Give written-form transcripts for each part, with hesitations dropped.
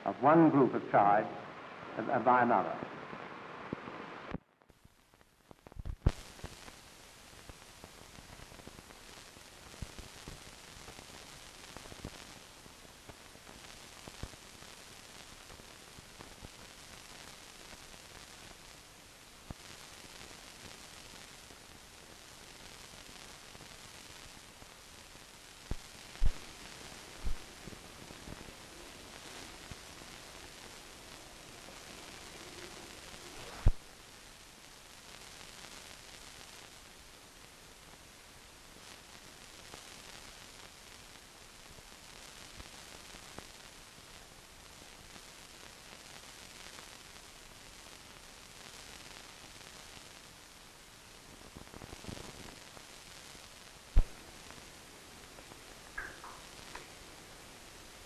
of one group of tribes by another.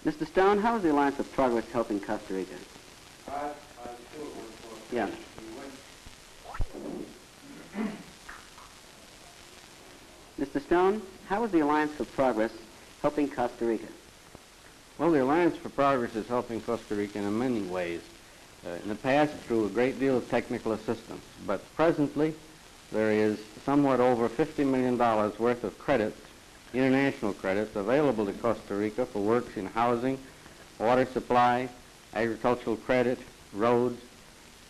Mr. Stone, how is the Alliance of Progress helping Costa Rica? Yeah. Mr. Stone, how is the Alliance for Progress helping Costa Rica? Well, the Alliance for Progress is helping Costa Rica in many ways. In the past, through a great deal of technical assistance, but presently there is somewhat over $50 million worth of credits, international credits, available to Costa Rica for works in housing, water supply, agricultural credit, roads,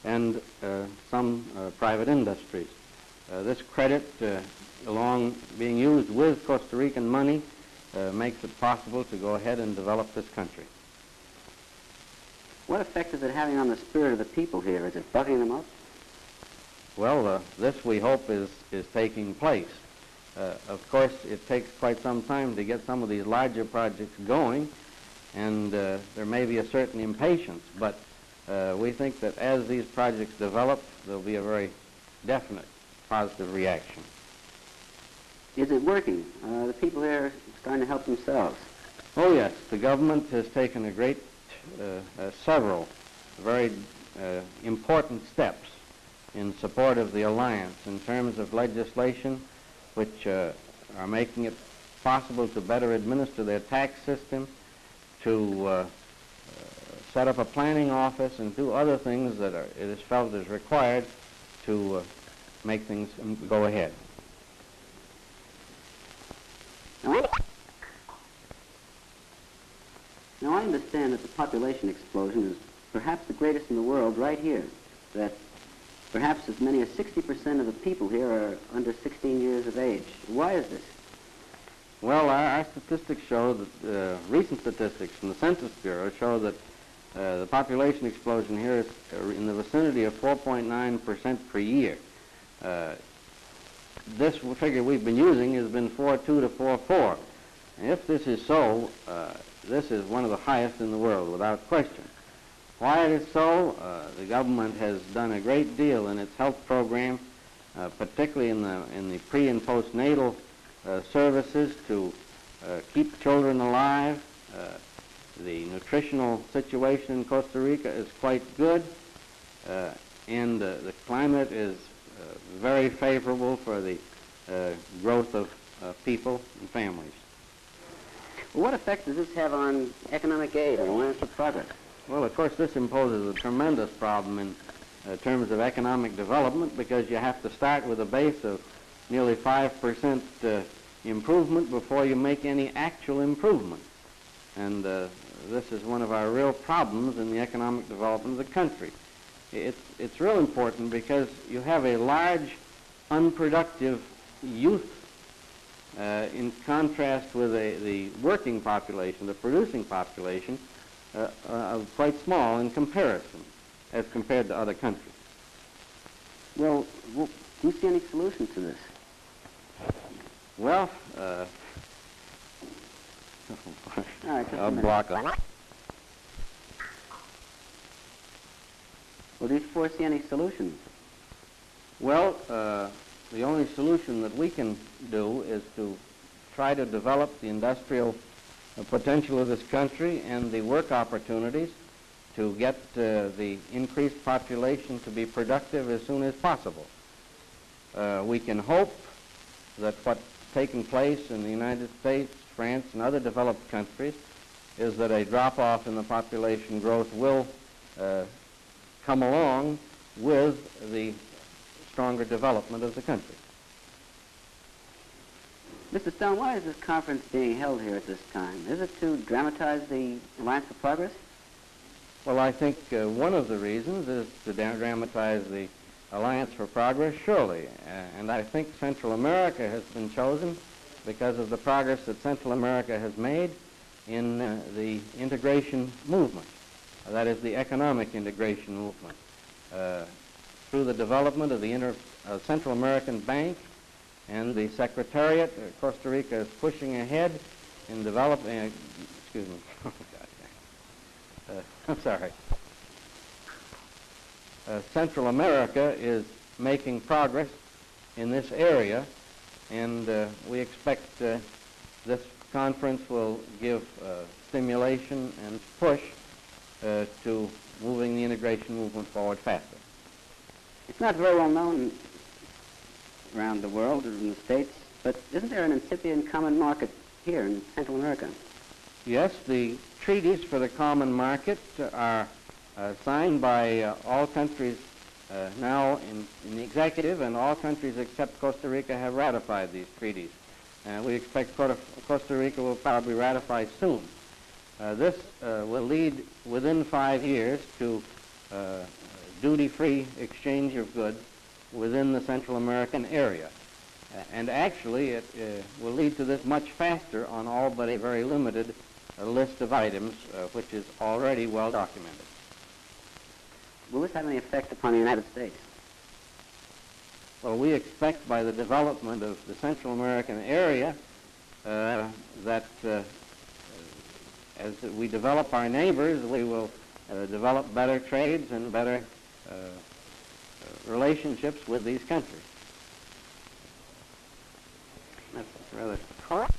and some private industries. This credit, along being used with Costa Rican money, makes it possible to go ahead and develop this country. What effect is it having on the spirit of the people here? Is it bucking them up? Well, this we hope is taking place. Of course, it takes quite some time to get some of these larger projects going, and there may be a certain impatience, but we think that as these projects develop, there'll be a very definite positive reaction. Is it working? The people here are starting to help themselves. Oh, yes. The government has taken a great, several very important steps in support of the alliance in terms of legislation which are making it possible to better administer their tax system, to set up a planning office and do other things that it is felt is required to make things go ahead. Now, I understand that the population explosion is perhaps the greatest in the world right here, that perhaps as many as 60% of the people here are under 16 years of age. Why is this? Well, our statistics show that, recent statistics from the Census Bureau show that the population explosion here is in the vicinity of 4.9% per year. This figure we've been using has been 4.2 to 4.4. If this is so, this is one of the highest in the world, without question. Why it is so? The government has done a great deal in its health program, particularly in the pre- and postnatal services to keep children alive. The nutritional situation in Costa Rica is quite good, and the climate is very favorable for the growth of people and families. Well, what effect does this have on economic aid and Alliance for Progress? Well, of course, this imposes a tremendous problem in terms of economic development, because you have to start with a base of nearly 5% improvement before you make any actual improvement. And this is one of our real problems in the economic development of the country. It's real important because you have a large, unproductive youth in contrast with the working population, the producing population, quite small in comparison as compared to other countries. Well, do you see any solution to this? Well, All right, just a I'll minute. block it. Well, do you foresee any solutions? Well, the only solution that we can do is to try to develop the industrial potential of this country and the work opportunities to get the increased population to be productive as soon as possible. We can hope that what's taking place in the United States, France, and other developed countries is that a drop-off in the population growth will come along with the stronger development of the country. Mr. Stone, why is this conference being held here at this time? Is it to dramatize the Alliance for Progress? Well, I think one of the reasons is to dramatize the Alliance for Progress, surely. And I think Central America has been chosen because of the progress that Central America has made in the integration movement. That is the economic integration movement. Through the development of the Central American Bank and the Secretariat, Costa Rica is pushing ahead in developing, excuse me, oh, God. I'm sorry. Central America is making progress in this area, and we expect this conference will give stimulation and push to moving the integration movement forward faster. It's not very well known around the world or in the States, but isn't there an incipient common market here in Central America? Yes, the treaties for the common market are signed by all countries now in the executive, and all countries except Costa Rica have ratified these treaties. We expect Costa Rica will probably ratify soon. This will lead within 5 years to duty-free exchange of goods within the Central American area. And actually, it will lead to this much faster on all but a very limited list of items, which is already well documented. Will this have any effect upon the United States? Well, we expect by the development of the Central American area that as we develop our neighbors, we will develop better trades and better relationships with these countries. That's rather correct.